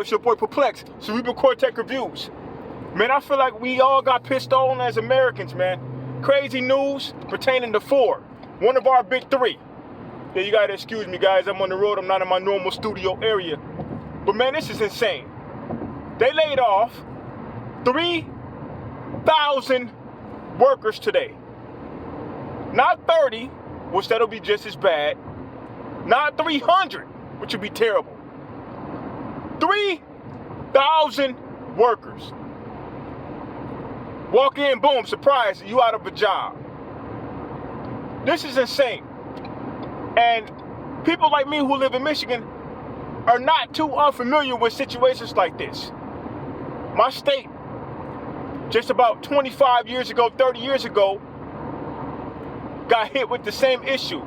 It's your boy Perplex, Cerebral Cortex Reviews. Man, I feel like we all got pissed on as Americans, man. Crazy news pertaining to Ford, one of our big three. Yeah, you gotta excuse me, guys. I'm on the road. I'm not in my normal studio area. But man, this is insane. They laid off 3,000 workers today. Not 30, which that'll be just as bad. Not 300, which would be terrible. 3,000 workers. Walk in, boom, surprise, you out of a job. This is insane. And people like me who live in Michigan are not too unfamiliar with situations like this. My state, just about 25 years ago, 30 years ago, got hit with the same issue.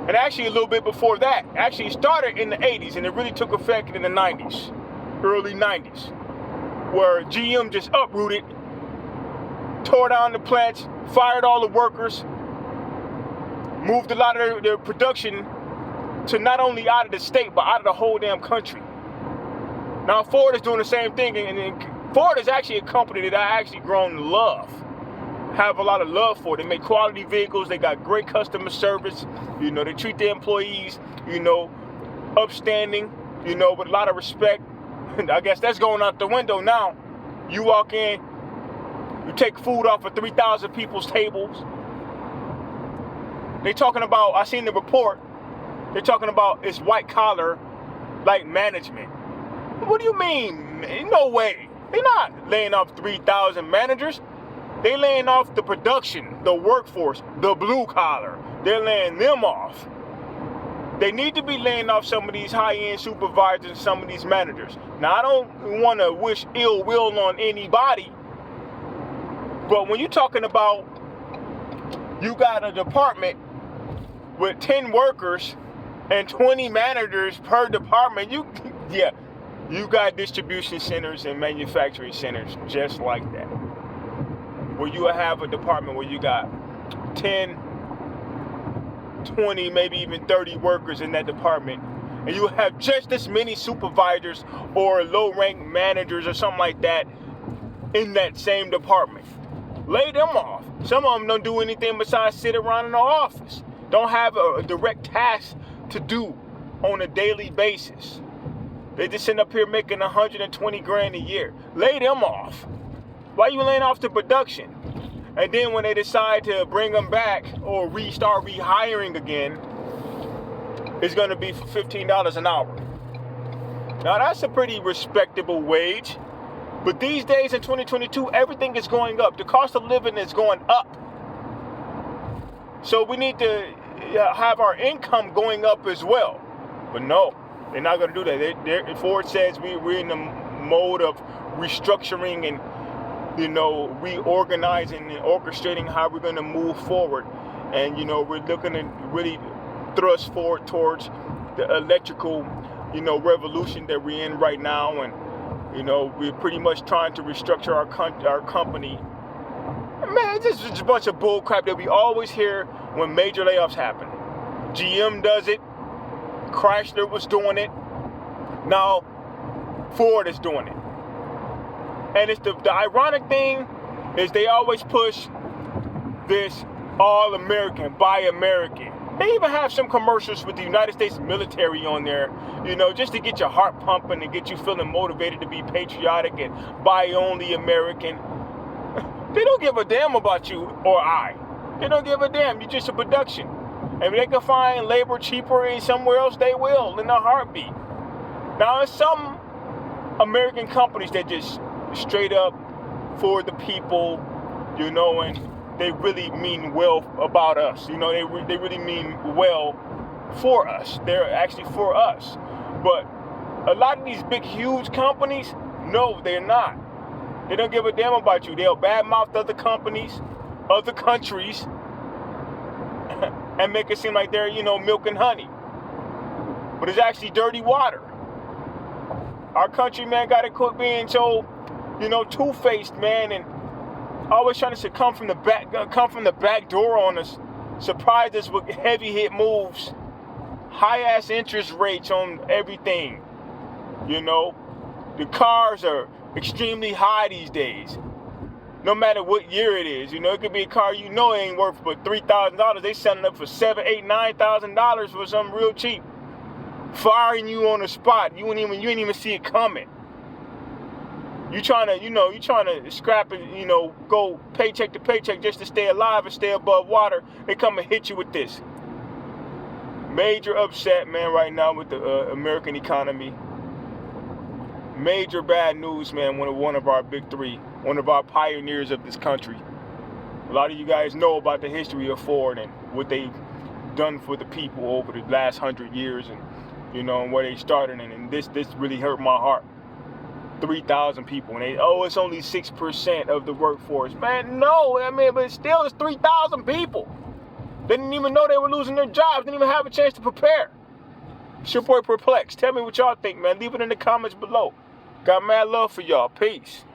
And actually a little bit before that. Actually it started in the 80s and it really took effect in the 90s, early 90s, where GM just uprooted, tore down the plants, fired all the workers, moved a lot of their production to not only out of the state, but out of the whole damn country. Now Ford is doing the same thing, and Ford is actually a company that I actually grown to love. Have a lot of love for. They make quality vehicles. They got great customer service. You know, they treat their employees, you know, upstanding, you know, with a lot of respect. I guess that's going out the window now. You walk in, you take food off of 3,000 people's tables. They talking about, I seen the report, they're talking about it's white collar, like management. What do you mean? No way. They're not laying off 3,000 managers. They laying off the production, the workforce, the blue collar. They're laying them off. They need to be laying off some of these high-end supervisors and some of these managers. Now, I don't want to wish ill will on anybody, but when you're talking about you got a department with 10 workers and 20 managers per department, you got distribution centers and manufacturing centers just like that, where you have a department where you got 10, 20, maybe even 30 workers in that department, and you have just as many supervisors or low-ranked managers or something like that in that same department. Lay them off. Some of them don't do anything besides sit around in the office. Don't have a direct task to do on a daily basis. They just sit up here making 120 grand a year. Lay them off. Why you laying off the production? And then when they decide to bring them back or start rehiring again, it's going to be for $15 an hour. Now that's a pretty respectable wage. But these days in 2022, everything is going up. The cost of living is going up. So we need to have our income going up as well. But no, they're not going to do that. Ford says we're in the mode of restructuring and, you know, reorganizing and orchestrating how we're going to move forward. And, you know, we're looking to really thrust forward towards the electrical, you know, revolution that we're in right now. And, you know, we're pretty much trying to restructure our company. Man, this is a bunch of bull crap that we always hear when major layoffs happen. GM does it. Chrysler was doing it. Now, Ford is doing it. And it's the ironic thing is they always push this all-American, buy American. They even have some commercials with the United States military on there, you know, just to get your heart pumping and get you feeling motivated to be patriotic and buy only American. They don't give a damn about you or I. They don't give a damn. You're just a production. And if they can find labor cheaper in somewhere else, they will in a heartbeat. Now, there's some American companies that just straight up for the people, you know, and they really mean well about us. You know, they really mean well for us. They're actually for us. But a lot of these big, huge companies, no, they're not. They don't give a damn about you. They'll badmouth other companies, other countries, and make it seem like they're, you know, milk and honey. But it's actually dirty water. Our country, man, got to quit being so, you know, two-faced, man, and always trying to come from the back door on us, surprise us with heavy hit moves, high ass interest rates on everything, you know, The cars are extremely high these days. No matter what year it is, you know, it could be a car you know ain't worth but $3,000. They selling up for $7,000, $8,000, $9,000 for something real cheap. Firing you on the spot. You ain't even see it coming. You trying to scrap and, you know, go paycheck to paycheck just to stay alive and stay above water. They come and hit you with this. Major upset, man, right now with the American economy. Major bad news, man. One of our big three, one of our pioneers of this country. A lot of you guys know about the history of Ford and what they've done for the people over the last 100 years, and you know, and where they started. And this really hurt my heart. 3,000 people, and it's only 6% of the workforce. Man, no, I mean, but still, it's 3,000 people. They didn't even know they were losing their jobs. Didn't even have a chance to prepare. It's your boy Perplexed. Tell me what y'all think, man. Leave it in the comments below. Got mad love for y'all. Peace.